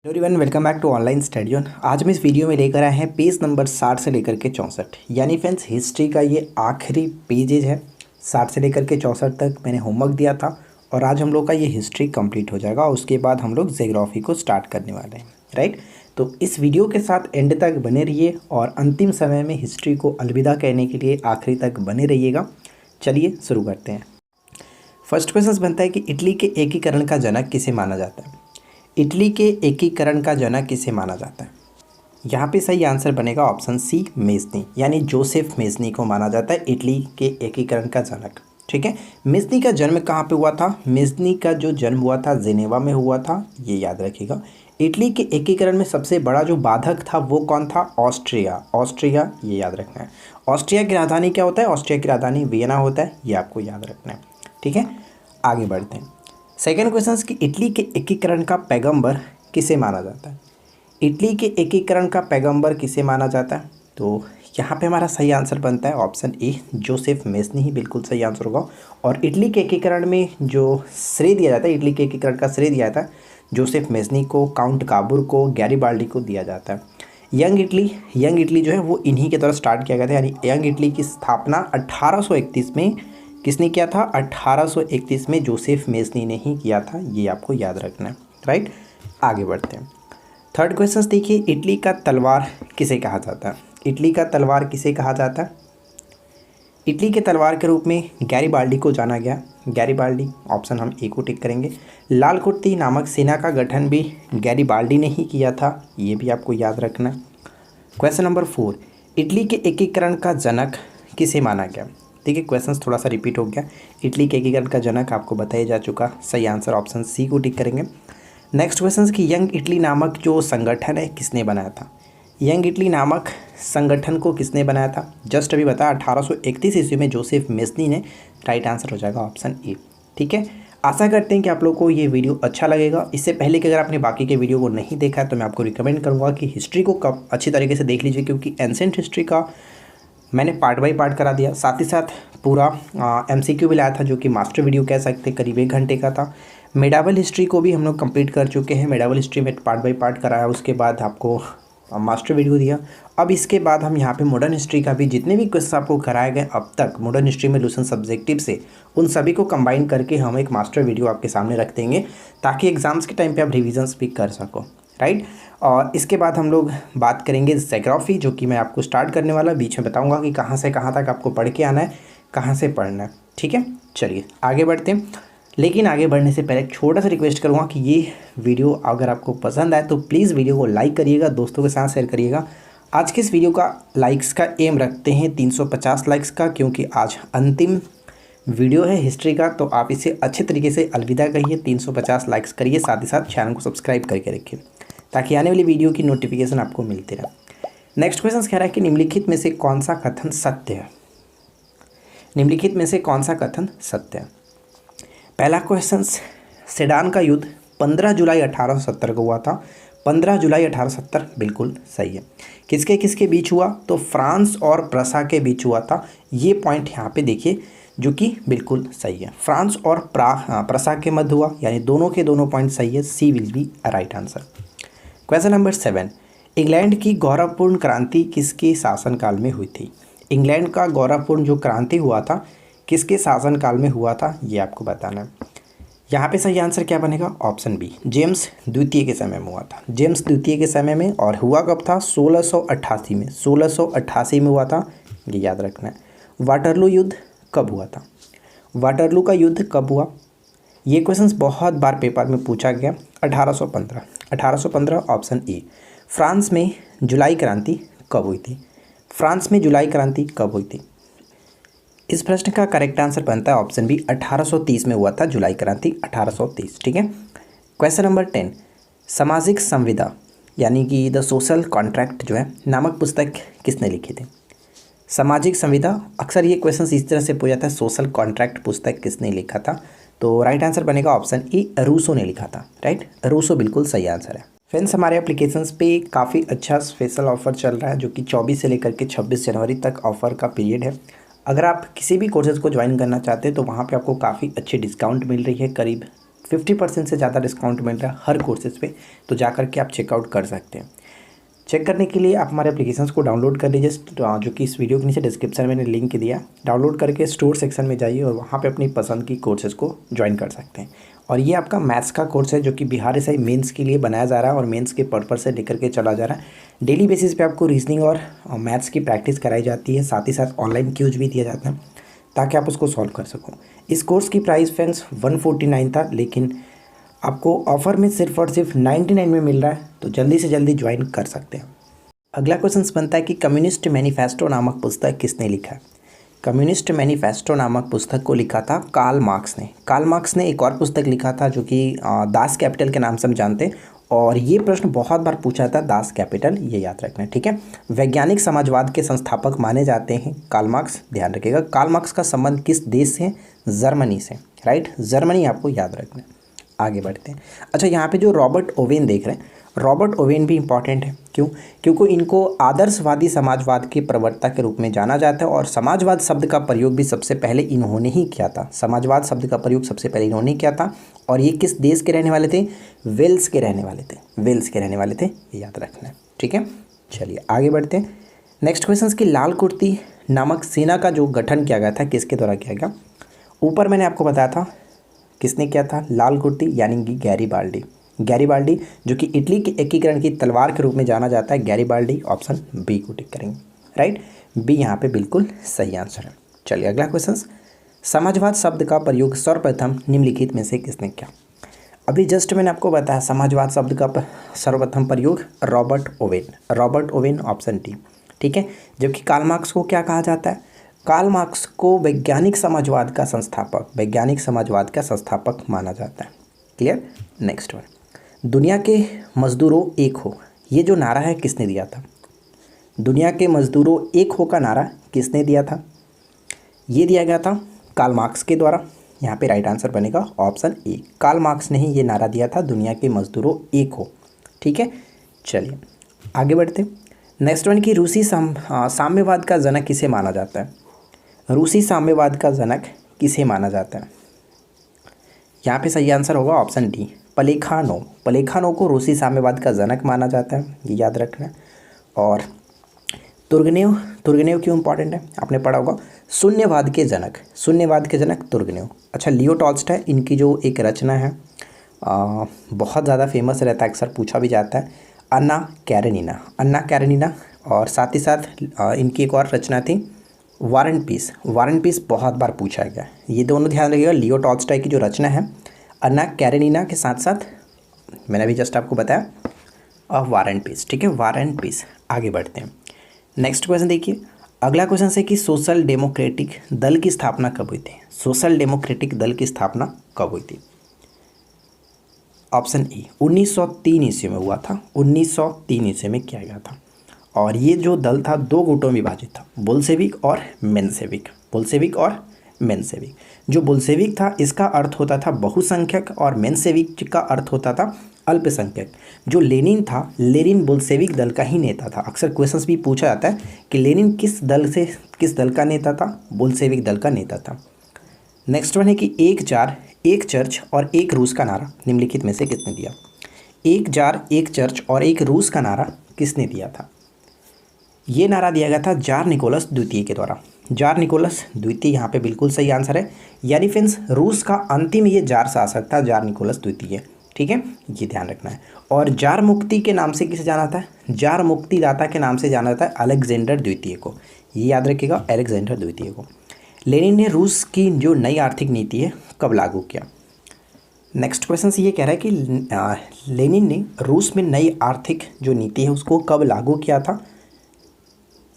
Everyone welcome back to online study on. आज हम इस वीडियो में लेकर आए हैं पेज नंबर 60 से लेकर के 64, यानी फ्रेंड्स हिस्ट्री का ये आखिरी पेजेज है। 60 से लेकर के 64 तक मैंने होमवर्क दिया था और आज हम लोग का ये हिस्ट्री कंप्लीट हो जाएगा। उसके बाद हम लोग ज्योग्राफी को स्टार्ट करने वाले हैं, राइट। तो इस वीडियो के साथ एंड तक बने रहिए और अंतिम समय में हिस्ट्री को अलविदा कहने के लिए आखिरी तक बने रहिएगा। चलिए शुरू करते हैं। फर्स्ट क्वेश्चन बनता है कि इटली के एकीकरण का जनक किसे माना जाता है। इटली के एकीकरण का जनक किसे माना जाता है। यहाँ पे सही आंसर बनेगा ऑप्शन सी, मेज़नी, यानी जोसेफ मेज़नी को माना जाता है इटली के एकीकरण का जनक। ठीक है, मेज़नी का जन्म कहाँ पे हुआ था। मेज़नी का जो जन्म हुआ था जेनेवा में हुआ था, ये याद रखिएगा। इटली के एकीकरण में सबसे बड़ा जो बाधक था वो कौन था। ऑस्ट्रिया। ऑस्ट्रिया, ये याद रखना है। ऑस्ट्रिया की राजधानी क्या होता है। ऑस्ट्रिया की राजधानी वियना होता है, ये आपको याद रखना है। ठीक है, आगे बढ़ते हैं। सेकेंड क्वेश्चन कि इटली के एकीकरण का पैगंबर किसे माना जाता है। इटली के एकीकरण का पैगंबर किसे माना जाता है। तो यहाँ पे हमारा सही आंसर बनता है ऑप्शन ए, जोसेफ मेज़नी ही बिल्कुल सही आंसर होगा। और इटली के एकीकरण में जो श्रेय दिया जाता है, इटली के एकीकरण का श्रेय दिया जाता है जोसेफ मेज़नी को, काउंट काबूर को, गैरीबाल्डी को दिया जाता है। यंग इटली जो है वो इन्हीं के द्वारा स्टार्ट किया गया था, यानी यंग इटली की स्थापना 1831 में किसने किया था। 1831 में जोसेफ मेज़नी ने ही किया था, ये आपको याद रखना है, राइट। आगे बढ़ते हैं। थर्ड क्वेश्चन देखिए, इटली का तलवार किसे कहा जाता है। इटली का तलवार किसे कहा जाता है। इटली के तलवार के रूप में गैरीबाल्डी को जाना गया। गैरीबाल्डी, ऑप्शन हम ए को टिक करेंगे। लाल कुर्ती नामक सेना का गठन भी गैरीबाल्डी ने ही किया था, ये भी आपको याद रखना है। क्वेश्चन नंबर 4, इटली के एकीकरण का जनक किसे माना गया। देखिए क्वेश्चन थोड़ा सा रिपीट हो गया। इटली के एकीकरण का जनक आपको बताया जा चुका, सही आंसर ऑप्शन सी को टिक करेंगे। नेक्स्ट क्वेश्चन कि यंग इटली नामक जो संगठन है किसने बनाया था। यंग इटली नामक संगठन को किसने बनाया था। जस्ट अभी बताया 1831 ईस्वी में जोसेफ मेज़नी ने, राइट आंसर हो जाएगा ऑप्शन ए। ठीक है, आशा करते हैं कि आप लोग को ये वीडियो अच्छा लगेगा। इससे पहले कि अगर आपने बाकी के वीडियो को नहीं देखा है तो मैं आपको रिकमेंड करूँगा कि हिस्ट्री को कब अच्छी तरीके से देख लीजिए, क्योंकि एंसेंट हिस्ट्री का मैंने पार्ट बाय पार्ट करा दिया, साथ ही साथ पूरा MCQ भी लाया था जो कि मास्टर वीडियो कह सकते हैं, करीब 1 घंटे का था। मेडावल हिस्ट्री को भी हम लोग कंप्लीट कर चुके हैं। मेडावल हिस्ट्री में पार्ट बाय पार्ट कराया, उसके बाद आपको मास्टर वीडियो दिया। अब इसके बाद हम यहाँ पे मॉडर्न हिस्ट्री का भी जितने भी क्वेश्चन आपको कराए गए अब तक मॉडर्न हिस्ट्री में लूसेंट सब्जेक्टिव से, उन सभी को कंबाइन करके हम एक मास्टर वीडियो आपके सामने रख देंगे ताकि एग्जाम्स के टाइम पे आप रिविजन्स भी कर सको, राइट। और इसके बाद हम लोग बात करेंगे ज्योग्राफी, जो कि मैं आपको स्टार्ट करने वाला, बीच में बताऊंगा कि कहाँ से कहाँ तक आपको पढ़ के आना है, कहाँ से पढ़ना है। ठीक है, चलिए आगे बढ़ते हैं। लेकिन आगे बढ़ने से पहले एक छोटा सा रिक्वेस्ट करूँगा कि ये वीडियो अगर आपको पसंद आए तो प्लीज़ वीडियो को लाइक करिएगा, दोस्तों के साथ शेयर करिएगा। आज के इस वीडियो का लाइक्स का एम रखते हैं 350 लाइक्स का, क्योंकि आज अंतिम वीडियो है हिस्ट्री का, तो आप इसे अच्छे तरीके से अलविदा कहिए। 350 लाइक्स करिए, साथ ही साथ चैनल को सब्सक्राइब करके रखिए ताकि आने वाली वीडियो की नोटिफिकेशन आपको मिलती रहे। नेक्स्ट क्वेश्चन कह रहा है कि निम्नलिखित में से कौन सा कथन सत्य है। निम्नलिखित में से कौन सा कथन सत्य है। पहला क्वेश्चन, सेडान का युद्ध 15 जुलाई 1870 को हुआ था। 15 जुलाई 1870 बिल्कुल सही है। किसके किसके बीच हुआ, तो फ्रांस और प्रसा के बीच हुआ था। ये पॉइंट यहाँ पे देखिए जो कि बिल्कुल सही है। फ्रांस और प्रसा के मध्य हुआ, यानी दोनों के दोनों पॉइंट सही है। C will be right answer. Question number 7, England की गौरवपूर्ण क्रांति किसके शासनकाल में हुई थी। इंग्लैंड का गौरवपूर्ण जो क्रांति हुआ था किसके शासनकाल में हुआ था, ये आपको बताना है। यहाँ पे सही आंसर क्या बनेगा, ऑप्शन बी, जेम्स द्वितीय के समय में हुआ था। जेम्स द्वितीय के समय में, और हुआ कब था, 1688 में। 1688 में हुआ था, ये याद रखना है। वाटरलू युद्ध कब हुआ था। वाटरलू का युद्ध कब हुआ, ये क्वेश्चंस बहुत बार पेपर में पूछा गया। 1815। 1815 ऑप्शन ए। फ्रांस में जुलाई क्रांति कब हुई थी। फ्रांस में जुलाई क्रांति कब हुई थी। इस प्रश्न का करेक्ट आंसर बनता है ऑप्शन बी, 1830 में हुआ था जुलाई क्रांति, 1830। ठीक है। क्वेश्चन नंबर 10, सामाजिक संविदा यानी कि द सोशल कॉन्ट्रैक्ट जो है नामक पुस्तक किसने लिखी थी। सामाजिक संविदा, अक्सर ये क्वेश्चन इस तरह से पूछा जाता है, सोशल कॉन्ट्रैक्ट पुस्तक किसने लिखा था। तो राइट आंसर बनेगा ऑप्शन ए, रूसो ने लिखा था, राइट। रूसो बिल्कुल सही आंसर है। फ्रेंड्स, हमारे एप्लीकेशंस पे काफ़ी अच्छा स्पेशल ऑफर चल रहा है जो कि 24 से लेकर के 26 जनवरी तक ऑफर का पीरियड है। अगर आप किसी भी कोर्सेज़ को ज्वाइन करना चाहते हैं तो वहाँ पे आपको काफ़ी अच्छी डिस्काउंट मिल रही है, करीब 50% से ज़्यादा डिस्काउंट मिल रहा है हर कोर्सेज़ पे, तो जा कर के आप चेकआउट कर सकते हैं। चेक करने के लिए आप हमारे एप्लीकेशंस को डाउनलोड कर लीजिए, जो कि इस वीडियो के नीचे डिस्क्रिप्शन में मैंने लिंक दिया। डाउनलोड करके स्टोर सेक्शन में जाइए और वहाँ पे अपनी पसंद की कोर्सेज़ को ज्वाइन कर सकते हैं। और ये आपका मैथ्स का कोर्स है जो कि बिहार एसआई मेंस के लिए बनाया जा रहा है और मेंस के पर्पस से लेकर के चला जा रहा है। डेली बेसिस पे आपको रीजनिंग और मैथ्स की प्रैक्टिस कराई जाती है, साथ ही साथ ऑनलाइन क्यूज भी दिया जाता है ताकि आप उसको सॉल्व कर सको। इस कोर्स की प्राइस फ्रेंड्स 149 था, लेकिन आपको ऑफर में सिर्फ और सिर्फ 99 में मिल रहा है, तो जल्दी से जल्दी ज्वाइन कर सकते हैं। अगला क्वेश्चन बनता है कि कम्युनिस्ट मैनिफेस्टो नामक पुस्तक किसने लिखा है। कम्युनिस्ट मैनिफेस्टो नामक पुस्तक को लिखा था कार्ल मार्क्स ने। कार्ल मार्क्स ने एक और पुस्तक लिखा था जो कि दास कैपिटल के नाम से हम जानते हैं, और ये प्रश्न बहुत बार पूछा था, दास कैपिटल, ये याद रखना है, ठीक है। वैज्ञानिक समाजवाद के संस्थापक माने जाते हैं कार्ल मार्क्स, ध्यान रखिएगा। कार्ल मार्क्स का संबंध किस देश से? जर्मनी से, राइट, जर्मनी आपको याद रखना है। आगे बढ़ते हैं। अच्छा, यहाँ पे जो रॉबर्ट ओवेन देख रहे हैं, रॉबर्ट ओवेन भी इंपॉर्टेंट है। क्यों? क्योंकि इनको आदर्शवादी समाजवाद के प्रवक्ता के रूप में जाना जाता है, और समाजवाद शब्द का प्रयोग भी सबसे पहले इन्होंने ही किया था। समाजवाद शब्द का प्रयोग सबसे पहले इन्होंने किया था, और ये किस देश के रहने वाले थे? वेल्स के रहने वाले थे, वेल्स के रहने वाले थे, ये याद रखना है, ठीक है। चलिए आगे बढ़ते हैं। नेक्स्ट क्वेश्चन की लाल कुर्ती नामक सेना का जो गठन किया गया था, किसके द्वारा किया गया? ऊपर मैंने आपको बताया था किसने किया था लाल कुर्ती, यानी कि गैरीबाल्डी। गैरीबाल्डी जो कि इटली के एकीकरण की तलवार के रूप में जाना जाता है, गैरीबाल्डी। ऑप्शन बी को टिक करेंगे, राइट, बी यहाँ पे बिल्कुल सही आंसर है। चलिए अगला क्वेश्चन, समाजवाद शब्द का प्रयोग सर्वप्रथम निम्नलिखित में से किसने किया? अभी जस्ट मैंने आपको बताया समाजवाद शब्द का सर्वप्रथम प्रयोग Robert Owen, Robert Owen, option D, ठीक है। जबकि कार्ल मार्क्स को क्या कहा जाता है? कार्ल मार्क्स को वैज्ञानिक समाजवाद का संस्थापक, वैज्ञानिक समाजवाद का संस्थापक माना जाता है। क्लियर? नेक्स्ट वन, दुनिया के मजदूरों एक हो, ये जो नारा है किसने दिया था? दुनिया के मजदूरों एक हो का नारा किसने दिया था? ये दिया गया था कार्ल मार्क्स के द्वारा। यहाँ पे राइट आंसर बनेगा ऑप्शन ए, कार्ल मार्क्स ने ही ये नारा दिया था, दुनिया के मजदूरों एक हो, ठीक है। चलिए आगे बढ़ते। नेक्स्ट वन की रूसी साम्यवाद का जनक किसे माना जाता है? रूसी साम्यवाद का जनक किसे माना जाता है? यहाँ पे सही आंसर होगा ऑप्शन डी, प्लेखानोव। प्लेखानोव को रूसी साम्यवाद का जनक माना जाता है, ये याद रखना है। और तुर्गनेव, तुर्गनेव क्यों इंपॉर्टेंट है? आपने पढ़ा होगा, शून्यवाद के जनक, शून्यवाद के जनक तुर्गनेव। अच्छा, लियो टॉल्स्टॉय, इनकी जो एक रचना है बहुत ज़्यादा फेमस रहता है, अक्सर पूछा भी जाता है, अन्ना कैरेनिना, अन्ना कैरेनिना। और साथ ही साथ इनकी एक और रचना थी war and peace, war and peace बहुत बार पूछा गया। ये दोनों ध्यान रखिएगा, लियो टॉल्स्टॉय की जो रचना है अन्ना कैरेनिना के साथ साथ मैंने अभी जस्ट आपको बताया वार एंड पीस, ठीक है, वार एंड पीस। आगे बढ़ते हैं। नेक्स्ट क्वेश्चन देखिए, अगला क्वेश्चन है कि सोशल डेमोक्रेटिक दल की स्थापना कब हुई थी? सोशल डेमोक्रेटिक दल की स्थापना कब हुई थी? ऑप्शन ई, 1903 ईस्वी में हुआ था, 1903 ईस्वी में किया गया था। और ये जो दल था दो गुटों में विभाजित था, बोल्शेविक और मेंशेविक, बोल्शेविक और मेंशेविक। जो बोल्शेविक था इसका अर्थ होता था बहुसंख्यक, और मेंशेविक का अर्थ होता था अल्पसंख्यक। जो लेनिन था, लेनिन बोल्शेविक दल का ही नेता था। अक्सर क्वेश्चंस भी पूछा जाता है कि लेनिन किस दल का नेता था? बोल्शेविक दल का नेता था। नेक्स्ट वन है कि एक जार, एक चर्च और एक रूस का नारा निम्नलिखित में से किसने दिया? एक जार, एक चर्च और एक रूस का नारा किसने दिया था? ये नारा दिया गया था जार निकोलस द्वितीय के द्वारा। जार निकोलस द्वितीय यहाँ पे बिल्कुल सही आंसर है, यानी फ्रेंड्स रूस का अंतिम ये जार शासक था जार निकोलस द्वितीय, ठीक है, ये ध्यान रखना है। और जार मुक्ति के नाम से किसे जाना जाता है? जार मुक्तिदाता के नाम से जाना जाता है अलेक्जेंडर द्वितीय को, ये याद रखिएगा, अलेक्जेंडर द्वितीय को। लेनिन ने रूस की जो नई आर्थिक नीति है कब लागू किया? नेक्स्ट क्वेश्चन से ये कह रहा है कि लेनिन ने रूस में नई आर्थिक जो नीति है उसको कब लागू किया था?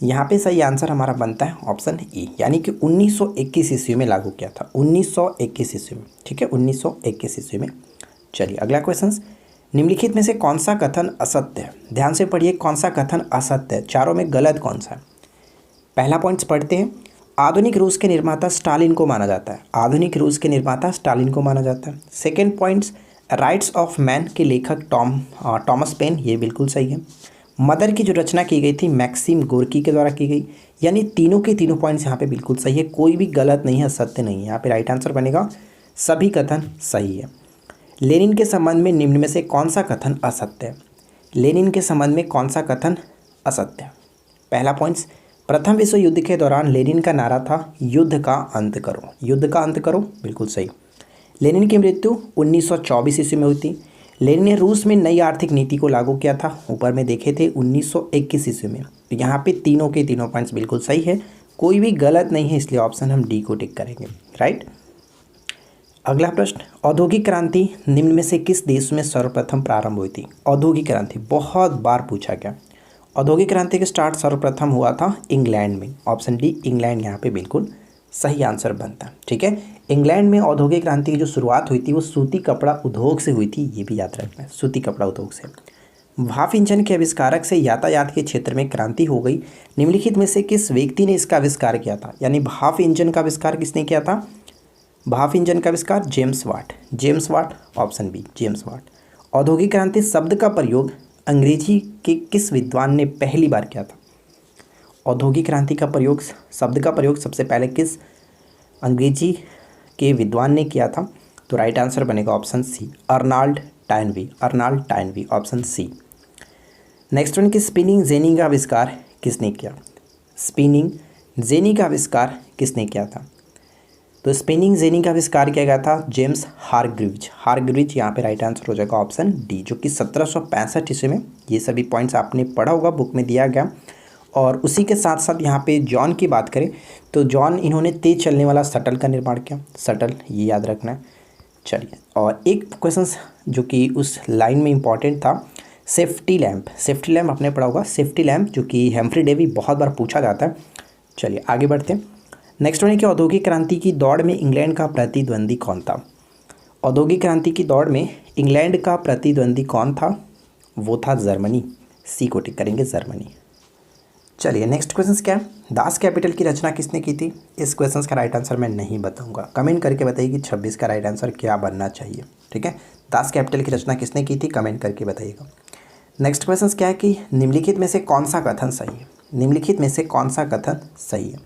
यहाँ पे सही आंसर हमारा बनता है ऑप्शन ई, यानी कि 1921 ईस्वी में लागू किया था, 1921 ईस्वी में, ठीक है, 1921 ईस्वी में। चलिए अगला क्वेश्चन, निम्नलिखित में से कौन सा कथन असत्य है? ध्यान से पढ़िए, कौन सा कथन असत्य है, चारों में गलत कौन सा है? पहला पॉइंट्स पढ़ते हैं, आधुनिक रूस के निर्माता स्टालिन को माना जाता है, आधुनिक रूस के निर्माता स्टालिन को माना जाता है। Second points, rights of man के लेखक टॉमस पेन, ये बिल्कुल सही है। मदर की जो रचना की गई थी मैक्सिम गोर्की के द्वारा की गई, यानी तीनों के तीनों पॉइंट्स यहाँ पे बिल्कुल सही है, कोई भी गलत नहीं है, सत्य नहीं है। यहाँ पे राइट आंसर बनेगा, सभी कथन सही है। लेनिन के संबंध में निम्न में से कौन सा कथन असत्य है? लेनिन के संबंध में कौन सा कथन असत्य है? पहला पॉइंट्स, प्रथम विश्व युद्ध के दौरान लेनिन का नारा था युद्ध का अंत करो। युद्ध का अंत करो, बिल्कुल सही। लेनिन की मृत्यु 1924 ईस्वी में हुई थी। लेनिन ने रूस में नई आर्थिक नीति को लागू किया था, ऊपर में देखे थे 1921 ईस्वी में। तो यहाँ पे तीनों के तीनों पॉइंट्स बिल्कुल सही है, कोई भी गलत नहीं है, इसलिए ऑप्शन हम डी को टिक करेंगे, राइट। अगला प्रश्न, औद्योगिक क्रांति निम्न में से किस देश में सर्वप्रथम प्रारंभ हुई थी? औद्योगिक क्रांति बहुत बार पूछा गया। औद्योगिक क्रांति का स्टार्ट सर्वप्रथम हुआ था इंग्लैंड में। ऑप्शन डी इंग्लैंड यहाँ पे बिल्कुल सही आंसर बनता है, ठीक है। इंग्लैंड में औद्योगिक क्रांति की जो शुरुआत हुई थी वो सूती कपड़ा उद्योग से हुई थी, ये भी याद रखना है, सूती कपड़ा उद्योग से। भाप इंजन के आविष्कारक से यातायात के क्षेत्र में क्रांति हो गई। निम्नलिखित में से किस व्यक्ति ने इसका आविष्कार किया था? यानी भाप इंजन का आविष्कार किसने किया था? भाप इंजन का आविष्कार James Watt. James Watt, option B James Watt. औद्योगिक क्रांति शब्द का प्रयोग अंग्रेजी के किस विद्वान ने पहली बार किया था? औद्योगिक क्रांति का प्रयोग, शब्द का प्रयोग सबसे पहले किस अंग्रेजी के विद्वान ने किया था? तो राइट आंसर बनेगा option C, Arnold Toynbee. Arnold Toynbee, option C. Next one की स्पिनिंग जेनी का आविष्कार किसने किया? स्पिनिंग जेनी का आविष्कार किसने किया था? तो स्पिनिंग जेनी का आविष्कार किया गया था जेम्स हारग्रीव्ज। हारग्रीव्ज यहाँ पे राइट आंसर हो जाएगा ऑप्शन डी, जो कि 1765 ईस्वी में। ये सभी पॉइंट्स आपने पढ़ा होगा, बुक में दिया गया। और उसी के साथ साथ यहाँ पे जॉन की बात करें तो जॉन, इन्होंने तेज चलने वाला शटल का निर्माण किया। शटल, ये याद रखना है। चलिए, और एक क्वेश्चन जो कि उस लाइन में इंपॉर्टेंट था, सेफ्टी लैम्प। सेफ्टी लैम्प आपने पढ़ा होगा, सेफ्टी लैम्प, जो कि हेम्फ्री डेवी बहुत बार पूछा जाता है। चलिए आगे बढ़ते हैं। नेक्स्ट वन है कि औद्योगिक क्रांति की दौड़ में इंग्लैंड का प्रतिद्वंदी कौन था? औद्योगिक क्रांति की दौड़ में इंग्लैंड का प्रतिद्वंदी कौन था? वो था जर्मनी। सी को टिक करेंगे, जर्मनी। चलिए नेक्स्ट क्वेश्चन क्या है? दास कैपिटल की रचना किसने की थी? इस क्वेश्चन का राइट आंसर मैं नहीं बताऊंगा, कमेंट करके बताइए कि 26 का राइट आंसर क्या बनना चाहिए, ठीक है। दास कैपिटल की रचना किसने की थी, कमेंट करके बताइएगा। नेक्स्ट क्वेश्चन क्या है कि निम्नलिखित में से कौन सा कथन सही है? निम्नलिखित में से कौन सा कथन सही है?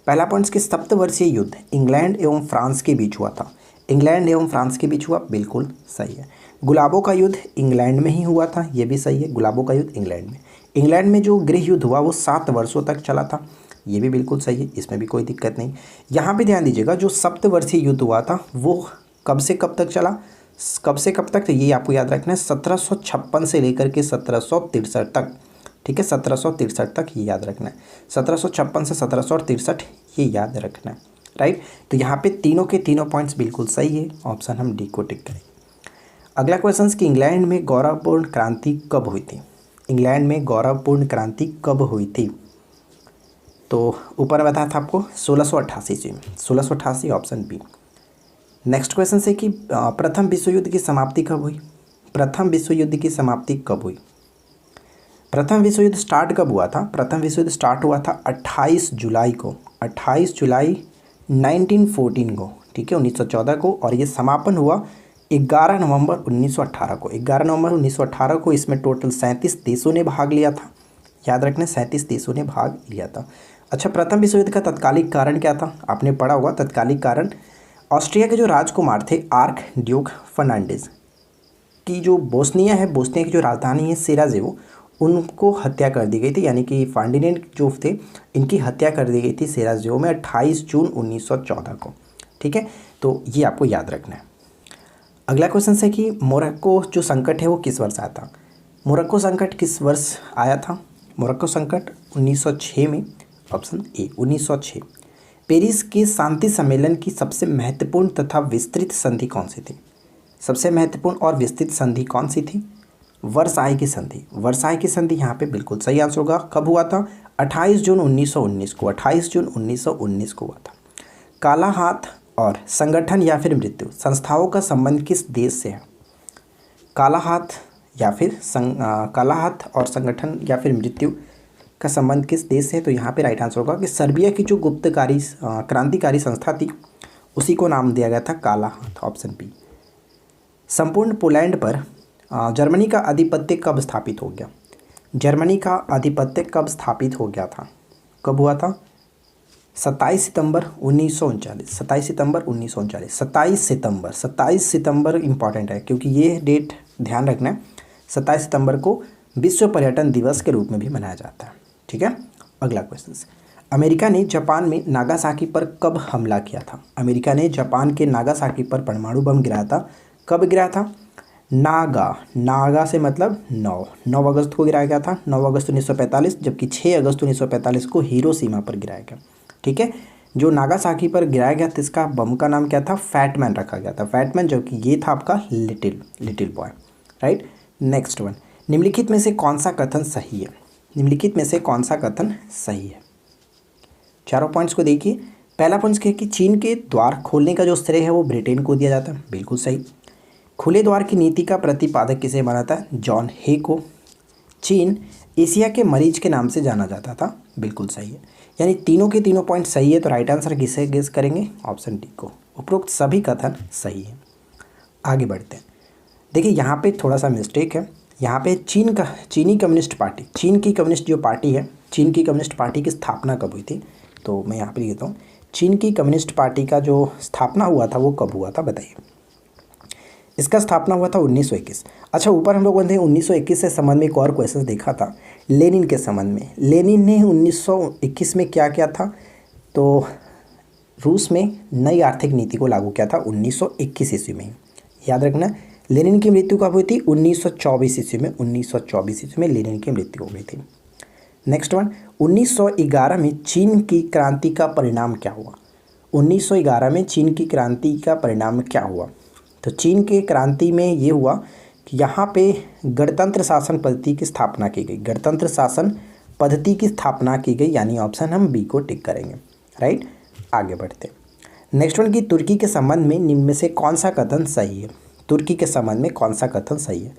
पहला पॉइंट कि सप्तवर्षीय युद्ध इंग्लैंड एवं फ्रांस के बीच हुआ था। इंग्लैंड एवं फ्रांस के बीच हुआ, बिल्कुल सही है। गुलाबों का युद्ध इंग्लैंड में ही हुआ था, ये भी सही है। गुलाबों का युद्ध इंग्लैंड में। इंग्लैंड में जो गृह युद्ध हुआ वो 7 वर्षों तक चला था, ये भी बिल्कुल सही है, इसमें भी कोई दिक्कत नहीं। यहाँ पे ध्यान दीजिएगा, जो सप्तवर्षीय युद्ध हुआ था वो कब से कब तक चला? कब से कब तक? तो ये आपको याद रखना है, 1756 से लेकर के 1763 तक, ठीक है। 1763 तक ये याद रखना है, 1756 से 1763 ये याद रखना है, राइट। तो यहाँ पे तीनों के तीनों पॉइंट्स बिल्कुल सही है, ऑप्शन हम डी को टिक करें। अगला क्वेश्चन कि इंग्लैंड में गौरवपूर्ण क्रांति कब हुई थी? इंग्लैंड में गौरवपूर्ण क्रांति कब हुई थी? तो ऊपर बताया था आपको 1688 ईस्वी में, 1688, ऑप्शन बी। नेक्स्ट क्वेश्चन है कि प्रथम विश्व युद्ध की समाप्ति कब हुई? प्रथम विश्व युद्ध की समाप्ति कब हुई? प्रथम विश्व युद्ध स्टार्ट कब हुआ था? प्रथम विश्व युद्ध स्टार्ट हुआ था 28 जुलाई को, 28 जुलाई 1914 को, ठीक है, 1914 को। और ये समापन हुआ 11 नवंबर 1918 को, 11 नवंबर 1918 को। इसमें टोटल 37 देशों ने भाग लिया था, याद रखना, 37 देशों ने भाग लिया था। अच्छा, प्रथम विश्व युद्ध का तत्कालिक कारण क्या था? आपने पढ़ा होगा, तत्कालिक कारण ऑस्ट्रिया के जो राजकुमार थे आर्क ड्यूक फर्नांडिस की जो बोस्निया है, बोस्निया की जो राजधानी है सेराजेवो, उनको हत्या कर दी गई थी। यानी कि फर्डिनेंड जो थे इनकी हत्या कर दी गई थी सेराजेवो में 28 जून 1914 को, ठीक है। तो ये आपको याद रखना है। अगला क्वेश्चन है कि मोरक्को जो संकट है वो किस वर्ष आया था? मोरक्को संकट किस वर्ष आया था? मोरक्को संकट 1906 में, ऑप्शन ए 1906। पेरिस के शांति सम्मेलन की सबसे महत्वपूर्ण तथा विस्तृत संधि कौन सी थी? सबसे महत्वपूर्ण और विस्तृत संधि कौन सी थी? वर्साई की संधि। वर्साई की संधि यहाँ पे बिल्कुल सही आंसर होगा। कब हुआ था? 28 जून 1919 को, 28 जून 1919 को हुआ था। काला हाथ और संगठन या फिर मृत्यु संस्थाओं का संबंध किस देश से है? काला हाथ या फिर काला हाथ और संगठन या फिर मृत्यु का संबंध किस देश से है? तो यहाँ पे राइट आंसर होगा कि सर्बिया की जो गुप्तकारी क्रांतिकारी संस्था थी उसी को नाम दिया गया था काला हाथ, ऑप्शन बी। संपूर्ण पोलैंड पर जर्मनी का आधिपत्य कब स्थापित हो गया? जर्मनी का आधिपत्य कब स्थापित हो गया था? कब हुआ था? 27 सितंबर 1939, 27 सितंबर 1939, 27 सितंबर इंपॉर्टेंट है क्योंकि ये डेट ध्यान रखना है। 27 सितंबर को विश्व पर्यटन दिवस के रूप में भी मनाया जाता है। ठीक है, अगला क्वेश्चन, अमेरिका ने जापान में नागासाकी पर कब हमला किया था? अमेरिका ने जापान के नागासाकी पर परमाणु बम गिराया था। कब गिराया था? नागा से मतलब 9 अगस्त को गिराया गया था, 9 अगस्त 1945, जबकि 6 अगस्त 1945 को हिरोशिमा पर गिराया गया। ठीक है, जो नागासाकी पर गिराया गया था इसका बम का नाम क्या था? फैटमैन रखा गया था, फैटमैन, जबकि ये था आपका little boy. Right, next one, निम्नलिखित में से कौन सा कथन सही है? निम्नलिखित में से कौन सा कथन सही है? चारों पॉइंट्स को देखिए। पहला पॉइंट क्या है कि चीन के द्वार खोलने का जो श्रेय है वो ब्रिटेन को दिया जाता है, बिल्कुल सही। खुले द्वार की नीति का प्रतिपादक किसे माना था? जॉन हे को। चीन एशिया के मरीज के नाम से जाना जाता था, बिल्कुल सही है। यानी तीनों के तीनों पॉइंट सही है, तो राइट आंसर किसे गेस करेंगे? ऑप्शन डी को। उपरोक्त सभी कथन सही है। आगे बढ़ते हैं। देखिए यहाँ पे थोड़ा सा मिस्टेक है। यहाँ पे चीनी कम्युनिस्ट पार्टी, चीन की कम्युनिस्ट जो पार्टी है, चीन की कम्युनिस्ट पार्टी की स्थापना कब हुई थी? तो मैं यहाँ पे लिखता हूँ, चीन की कम्युनिस्ट पार्टी का जो स्थापना हुआ था वो कब हुआ था, बताइए। इसका स्थापना हुआ था 1921। अच्छा, ऊपर हम लोगों ने 1921 से संबंध में एक और क्वेश्चन देखा था लेनिन के संबंध में। लेनिन ने 1921 में क्या किया था? तो रूस में नई आर्थिक नीति को लागू किया था 1921 ईस्वी में। याद रखना, लेनिन की मृत्यु कब हुई थी? 1924 ईस्वी में। 1924 ईस्वी में लेनिन की मृत्यु हो गई थी। नेक्स्ट वन, 1911 में चीन की क्रांति का परिणाम क्या हुआ? 1911 में चीन की क्रांति का परिणाम क्या हुआ? तो चीन के क्रांति में ये हुआ कि यहाँ पे गणतंत्र शासन पद्धति की स्थापना की गई, गणतंत्र शासन पद्धति की स्थापना की गई, यानी ऑप्शन हम बी को टिक करेंगे। राइट, आगे बढ़ते हैं। नेक्स्ट वन की तुर्की के संबंध में निम्न में से कौन सा कथन सही है? तुर्की के संबंध में कौन सा कथन सही है?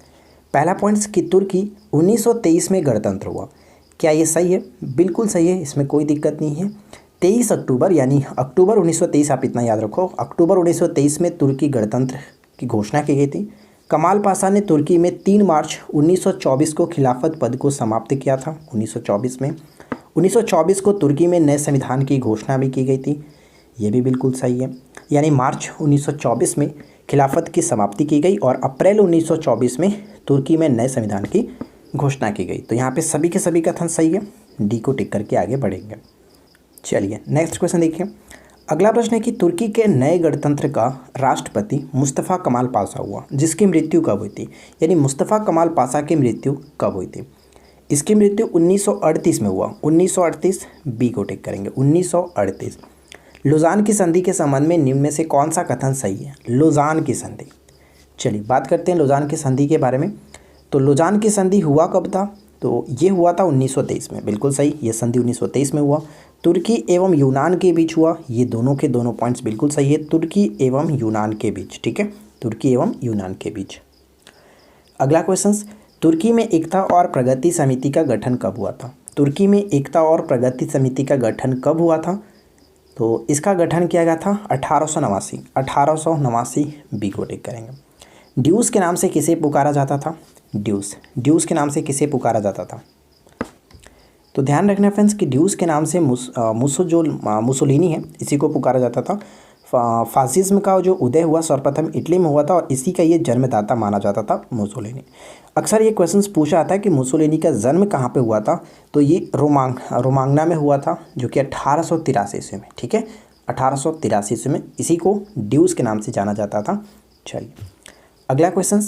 पहला पॉइंट कि तुर्की 1923 में गणतंत्र हुआ, क्या ये सही है? बिल्कुल सही है, इसमें कोई दिक्कत नहीं है। 23 अक्टूबर यानी अक्टूबर 1923, आप इतना याद रखो, अक्टूबर 1923 में तुर्की गणतंत्र की घोषणा की गई थी। कमाल पाशा ने तुर्की में 3 मार्च 1924 को खिलाफत पद को समाप्त किया था। 1924 में 1924 को तुर्की में नए संविधान की घोषणा भी की गई थी, ये भी बिल्कुल सही है। यानी मार्च 1924 में खिलाफत की समाप्ति की गई और अप्रैल 1924 में तुर्की में नए संविधान की घोषणा की गई। तो यहाँ पे सभी के सभी कथन सही है, डी को टिक करके आगे बढ़ेंगे। चलिए नेक्स्ट क्वेश्चन देखिए। अगला प्रश्न है कि तुर्की के नए गणतंत्र का राष्ट्रपति मुस्तफ़ा कमाल पाशा हुआ, जिसकी मृत्यु कब हुई थी? यानी मुस्तफ़ा कमाल पाशा की मृत्यु कब हुई थी? इसकी मृत्यु 1938 में हुआ। 1938, बी को टिक करेंगे, 1938। लुजान की संधि के संबंध में निम्न में से कौन सा कथन सही है? लुजान की संधि, चलिए बात करते हैं लुजान की संधि के बारे में। तो लुजान की संधि हुआ कब था? तो ये हुआ था 1923 में, बिल्कुल सही, ये संधि 1923 में हुआ। तुर्की एवं यूनान के बीच हुआ, ये दोनों के दोनों पॉइंट्स बिल्कुल सही है, तुर्की एवं यूनान के बीच। ठीक है, तुर्की एवं यूनान के बीच। अगला क्वेश्चन, तुर्की में एकता और प्रगति समिति का गठन कब हुआ था? तुर्की में एकता और प्रगति समिति का गठन कब हुआ था? तो इसका गठन किया गया था 1889, 1889, बी को टिक करेंगे। ड्यूस के नाम से किसे पुकारा जाता था? ड्यूस के नाम से किसे पुकारा जाता था? तो ध्यान रखना फ्रेंड्स कि ड्यूस के नाम से मुसोलिनी है, इसी को पुकारा जाता था। फासिज्म का जो उदय हुआ सर्वप्रथम इटली में हुआ था और इसी का ये जन्मदाता माना जाता था मुसोलिनी। अक्सर ये क्वेश्चन पूछा आता है कि मुसोलिनी का जन्म कहाँ पे हुआ था? तो ये रोमांगना में हुआ था, जो कि 1883 ईस्वी में। ठीक है, 1883 ईस्वी में, इसी को ड्यूस के नाम से जाना जाता था। चलिए अगला क्वेश्चन,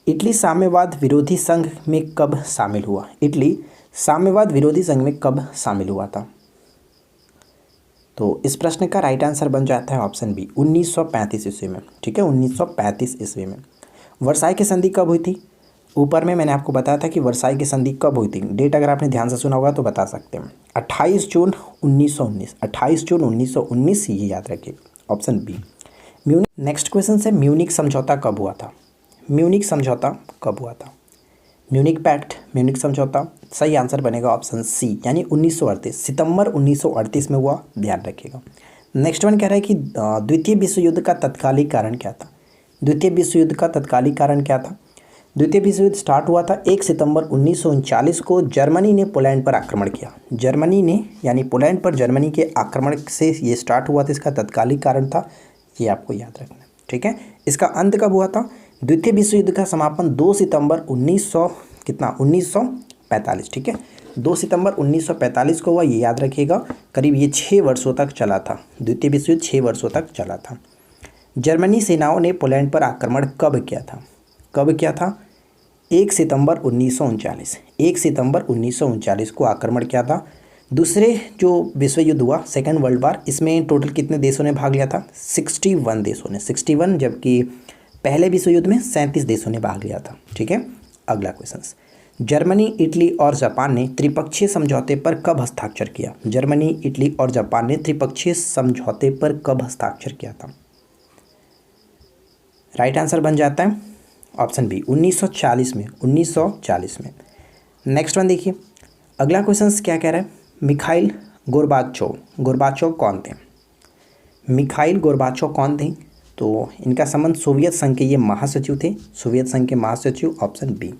इटली साम्यवाद विरोधी संघ में कब शामिल हुआ? इटली साम्यवाद विरोधी संघ में कब शामिल हुआ था? तो इस प्रश्न का राइट आंसर बन जाता है ऑप्शन बी, 1935 ईस्वी में। ठीक है, 1935 ईस्वी में। वर्साई की संधि कब हुई थी? ऊपर में मैंने आपको बताया था कि वर्साई की संधि कब हुई थी। डेट अगर आपने ध्यान से सुना होगा तो बता सकते हैं, 28 जून 1919, 28 जून 1919, ये याद रखिए, ऑप्शन बी। नेक्स्ट क्वेश्चन से, म्यूनिक समझौता कब हुआ था? म्यूनिक समझौता कब हुआ था? म्यूनिक पैक्ट, म्यूनिक समझौता, सही आंसर बनेगा ऑप्शन सी, यानी 1938, सितंबर 1938 में हुआ, ध्यान रखिएगा। नेक्स्ट वन कह रहा है कि द्वितीय विश्व युद्ध का तत्कालिक कारण क्या था? द्वितीय विश्व युद्ध का तत्कालिक कारण क्या था? द्वितीय विश्व युद्ध स्टार्ट हुआ था 1 सितंबर 1939 को। जर्मनी ने पोलैंड पर आक्रमण किया। जर्मनी ने यानी पोलैंड पर जर्मनी के आक्रमण से ये स्टार्ट हुआ था। इसका तत्कालिक कारण था, ये आपको याद रखना है, ठीक है। इसका अंत कब हुआ था? द्वितीय विश्व युद्ध का समापन 2 सितंबर 1945, ठीक है। 2 सितंबर 1945 को हुआ, ये याद रखिएगा। करीब ये 6 वर्षों तक चला था। द्वितीय विश्व युद्ध 6 वर्षों तक चला था। जर्मनी सेनाओं ने पोलैंड पर आक्रमण कब किया था? कब किया था? 1 सितंबर 1939। 1 सितंबर 1939 को आक्रमण किया था। दूसरे जो विश्व युद्ध हुआ, सेकेंड वर्ल्ड वार, इसमें टोटल कितने देशों ने भाग लिया था? 61 देशों ने, 61, जबकि पहले विश्व युद्ध में 37 देशों ने भाग लिया था, ठीक है। अगला क्वेश्चन, जर्मनी, इटली और जापान ने त्रिपक्षीय समझौते पर कब हस्ताक्षर किया? जर्मनी, इटली और जापान ने त्रिपक्षीय समझौते पर कब हस्ताक्षर किया था? राइट आंसर बन जाता है ऑप्शन बी, 1940 में। 1940 में। नेक्स्ट वन देखिए, अगला क्वेश्चन क्या कह रहा है? Mikhail Gorbachev. गोर्बाचोव कौन थे? मिखाइल गोर्बाचोव कौन थे? तो इनका संबंध सोवियत संघ के ये महासचिव थे। सोवियत संघ के महासचिव, ऑप्शन बी।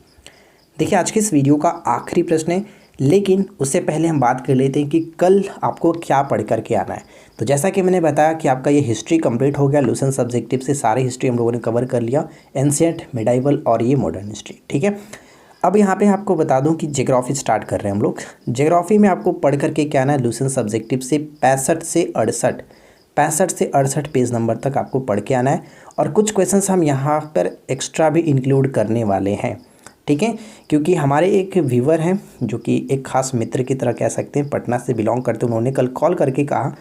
देखिए, आज के इस वीडियो का आखिरी प्रश्न है, लेकिन उससे पहले हम बात कर लेते हैं कि कल आपको क्या पढ़ करके आना है। तो जैसा कि मैंने बताया कि आपका ये हिस्ट्री कंप्लीट हो गया। लूसेंट सब्जेक्टिव से सारी हिस्ट्री हम लोगों ने कवर कर लिया, एंशिएंट, मिडाइवल और ये मॉडर्न हिस्ट्री, ठीक है। अब यहाँ पे आपको बता दूं कि ज्योग्राफी स्टार्ट कर रहे हैं हम लोग। ज्योग्राफी में आपको पढ़ करके क्या आना है? लूसेंट सब्जेक्टिव से 65 से 68 पेज नंबर तक आपको पढ़ के आना है। और कुछ क्वेश्चंस हम यहाँ पर एक्स्ट्रा भी इंक्लूड करने वाले हैं, ठीक है। क्योंकि हमारे एक व्यूवर हैं जो कि एक खास मित्र की तरह कह सकते हैं, पटना से बिलोंग करते हैं। उन्होंने कल कॉल करके कहा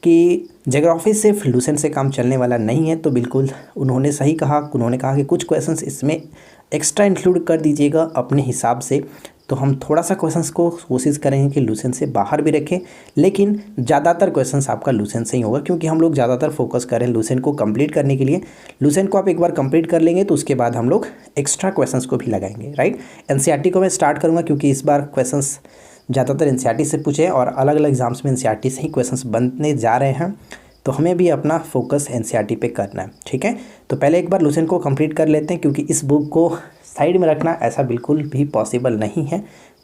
कि ज्योग्राफी सिर्फ लूसेंट से काम चलने वाला नहीं है। तो बिल्कुल उन्होंने सही कहा। उन्होंने कहा कि कुछ क्वेश्चंस इसमें एक्स्ट्रा इंक्लूड कर दीजिएगा अपने हिसाब से। तो हम थोड़ा सा क्वेश्चंस को कोशिश करेंगे कि लूसेंट से बाहर भी रखें, लेकिन ज़्यादातर क्वेश्चंस आपका लूसेंट से ही होगा, क्योंकि हम लोग ज़्यादातर फोकस करें लूसेंट को कंप्लीट करने के लिए। लूसेंट को आप एक बार कंप्लीट कर लेंगे तो उसके बाद हम लोग एक्स्ट्रा क्वेश्चंस को भी लगाएंगे, राइट। एनसीईआरटी को मैं स्टार्ट करूँगा, क्योंकि इस बार क्वेश्चंस ज़्यादातर एनसीईआरटी से पूछे और अलग अलग एग्जाम्स में एनसीईआरटी से ही क्वेश्चंस बनने जा रहे हैं। तो हमें भी अपना फोकस एनसीईआरटी पे करना है, ठीक है। तो पहले एक बार लूसेंट को कंप्लीट कर लेते हैं, क्योंकि इस बुक को साइड में रखना ऐसा बिल्कुल भी पॉसिबल नहीं है।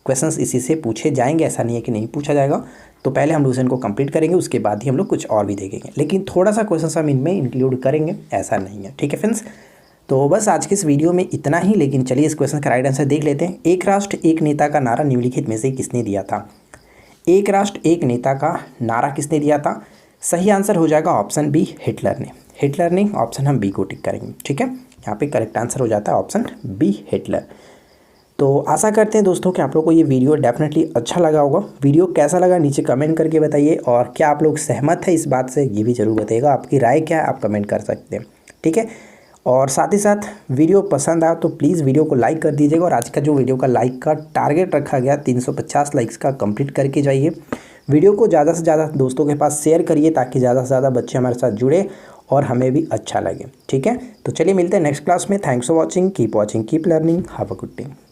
क्वेश्चंस इसी से पूछे जाएंगे, ऐसा नहीं है कि नहीं पूछा जाएगा। तो पहले हम लूसेंट को कंप्लीट करेंगे, उसके बाद ही हम लोग कुछ और भी देखेंगे, लेकिन थोड़ा सा क्वेश्चंस हम इनमें इंक्लूड करेंगे, ऐसा नहीं है, ठीक है फ्रेंड्स। तो बस आज के इस वीडियो में इतना ही, लेकिन चलिए इस क्वेश्चन का राइट आंसर देख लेते हैं। एक राष्ट्र एक नेता का नारा निम्नलिखित में से किसने दिया था? एक राष्ट्र एक नेता का नारा किसने दिया था? सही आंसर हो जाएगा ऑप्शन बी, हिटलर ने। हिटलर ने, ऑप्शन हम बी को टिक करेंगे, ठीक है। यहाँ पे करेक्ट आंसर हो जाता है ऑप्शन बी, हिटलर। तो आशा करते हैं दोस्तों कि आप लोगों को ये वीडियो डेफिनेटली अच्छा लगा होगा। वीडियो कैसा लगा नीचे कमेंट करके बताइए, और क्या आप लोग सहमत हैं इस बात से, ये भी ज़रूर बताइएगा। आपकी राय क्या है आप कमेंट कर सकते हैं, ठीक है। और साथ ही साथ वीडियो पसंद आया तो प्लीज़ वीडियो को लाइक कर दीजिएगा। और आज का जो वीडियो का लाइक का टारगेट रखा गया 350 लाइक्स का, कंप्लीट करके जाइए। वीडियो को ज़्यादा से ज़्यादा दोस्तों के पास शेयर करिए, ताकि ज़्यादा से ज़्यादा बच्चे हमारे साथ जुड़े और हमें भी अच्छा लगे, ठीक है। तो चलिए मिलते हैं नेक्स्ट क्लास में। Thanks for watching, keep learning, have a good day.